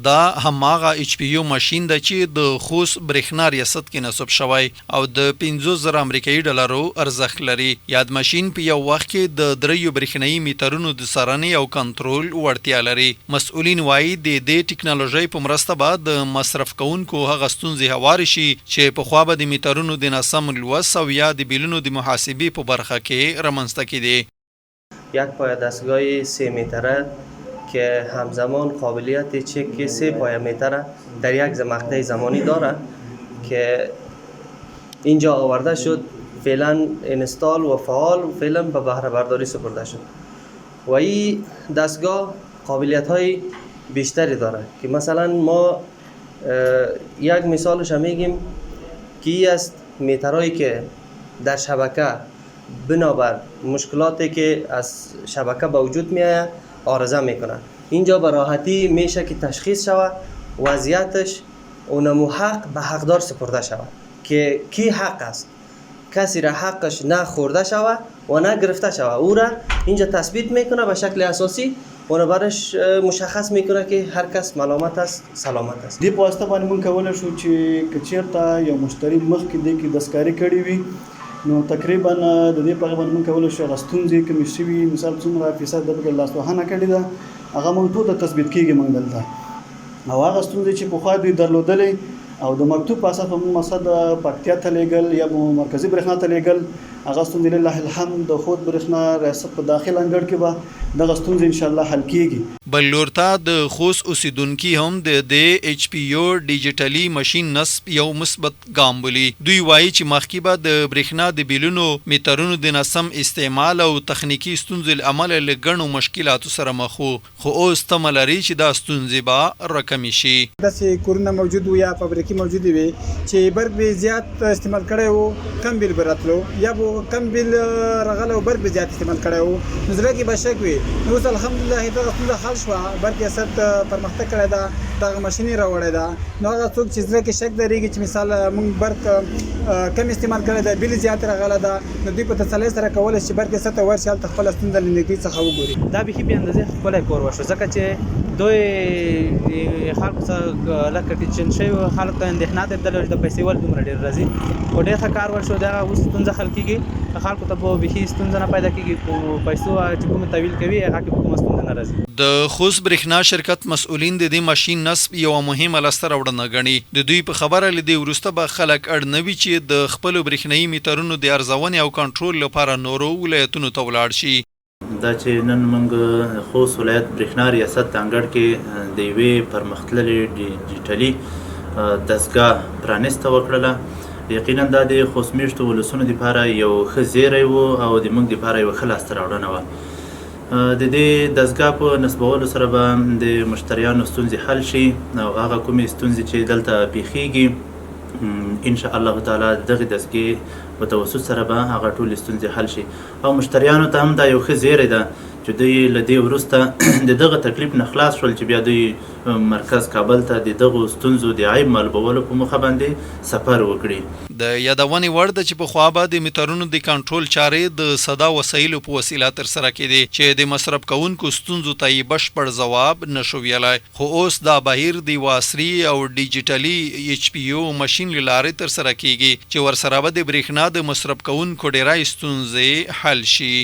دا هماغه ایچ پی یو ماشین ده چې د خوست برېښنا ریاست کې نصب شوی او د 50,000 امریکایي ډالرو ارزښت لري. یاد ماشین په یو وخت کې د 3 برېښنايي میټرونو د څارنې او کنټرول وړتیا لري. مسؤلین وایي د دې ټکنالوژي په مرسته به د مصرف کوونکو هغه ستونزې هواري شي چې پخوا به د میټرونو د ناسم لوست او یا د بیلونو د محاسبې په برخه کې رامنځته کیدی. یک پایه دستگاه 3 متره که همزمان قابلیت چک 3 پایه متره در یک مقطع زمانی داره که اینجا آورده شد، فعلا اینستال و فعال و فعلا به بهره برداری سپرده شد و این دستگاه قابلیت های بیشتری داره که مثلا ما یک مثالش میگیم که این است مترهایی که در شبکه بنابر مشکلاتی که از شبکه به وجود میآید عارضه میکنه. اینجا به راحتی میشه که تشخیص شود وضعیتش اونمو حق به حقدار سپرده شود که کی حق است، کسی را حقش نه خورده شود و نه گرفته شود، او را اینجا تثبیت میکنه به شکل اساسی، اون برش مشخص میکنه که هر کس ملامت است سلامت است. دی په واسطه باندې مونږ کولای شو چې کچیرته یو مشتری مخکې د دستکاری کړی وي نو تقریبا د دې په اړه باندې مونږ کولای شو غستونځي کوم شي وي، مثال څومره فیصد د لاسوهنه کړی ده هغه مونږ ټول تثبیت کیږي مونږ دلته، او هغه ستونزې چې په خوا دوی درلودلې او د مکتوب په اساس په مقصد پکتیا ته لیږل یا مرکزی برېښنا ته لیږل هغه ستونزې لله الحمد د خود برېښنا ریاست په داخل انګړ کې به دغه ستونزې ان شاء الله حل کیږي. بل لورته د خوست اوسیدونکي هم د ایچ پی یو ډیجیټلي ماشین نصب یو مثبت ګام بولي. دوی وایي چې مخکې به د برېښنا د بیلونو میټرونو د ناسم استعمال او تخنیکی ستونزې له امله له ګڼو مشکلاتو سره مخ وو، خو اوس تمه لري چې دا ستونزې به راکمې شي. داسې کورونه موجود وو یا فابریکې موجودې وي چې برق به زیات استعمال کړی وو، کم بیل به راتلو یا به کم بیل راغلی او برق به زیات استعمال کړی وو، نو زړه کې به شک وي. نو اوس الحمدلله دغه ستونزه حل شوه، برق ریاست پرمختګ کړی ده، دغه ماشینې راوړی ده. نو هغه څوک چې زړه کې شک درېږي چې مثال موږ برق کم استعمال کړی ده، بیل زیات راغلی ده، نو دوی په تسلۍ سره کولی شي چې برق ریاست ته ورشي، هلته خپله ستونزه له نږدې څخه وګوري. دا بیخي بې اندازې ښکلی کور وشو ځکه چې دوی خلکو څخه لکه ټینشن شوي خلکو ته اندېښنه درلوده چې د پیسې ولې دومره ډېر راځي، خو ډېر ښه کار وشو. دغه اوس ستونزه حل کېږي، خلکو ته به بیخي ستونزه نه پیدا کېږي، په پیسو چې کومې تحویل کوي هغه کې به کومه ستونزه نه راځي. د خوست برېښنا شرکت مسؤلین د دې ماشین نصب یوه مهمه لاسته راوړنه ګڼي. د دوی په خبره له دې وروسته به خلک اړ نه وي چې د خپلو برېښنايي میټرونو د ارزونې او کنټرول لپاره نورو ولایتونو ته ولاړ شي. دا چې نن موږ خوست ولایت برېښنا ریاست انګړ کې د یوې پرمختللې ډیجیټلي دستګاه پرانیسته وکړله، یقینا دا د خوست میشتو ولسونو دپاره یو ښه زیری و او د موږ دپاره یوه ښه لاسته راوړنه وه. د دې دستګاه په نصبولو سره به د مشتریانو ستونزې حل شي او هغه کومې ستونزې چې دلته پیښیږي ان شاء الله تعالی دغه دستګاه په توسط سره به هغه ټولې ستونزې حل شي او مشتریانو ته هم دا یو ښه زیری ده چې دوی له دې وروسته د دغه تکلیف نه خلاص شول چې بیا دوی مرکز کابل ته د دغو ستونزو د عیب معلومولو په موخه باندې سفر وکړي. د یادونې وړ ده چې پخوا به د میټرونو د کنټرول چارې د ساده وسایلو په وسیله ترسره کېدې چې د مصرف کوونکو ستونزو ته یې بشپړ ځواب نشو ویلی، خو اوس دا بهیر د یوه عصري او ډیجیټلي ایچ پی یو ماشین له لارې ترسره کېږي چې ورسره به د برېښنا د مصرف کوونکو ډېری ستونزې حل شي.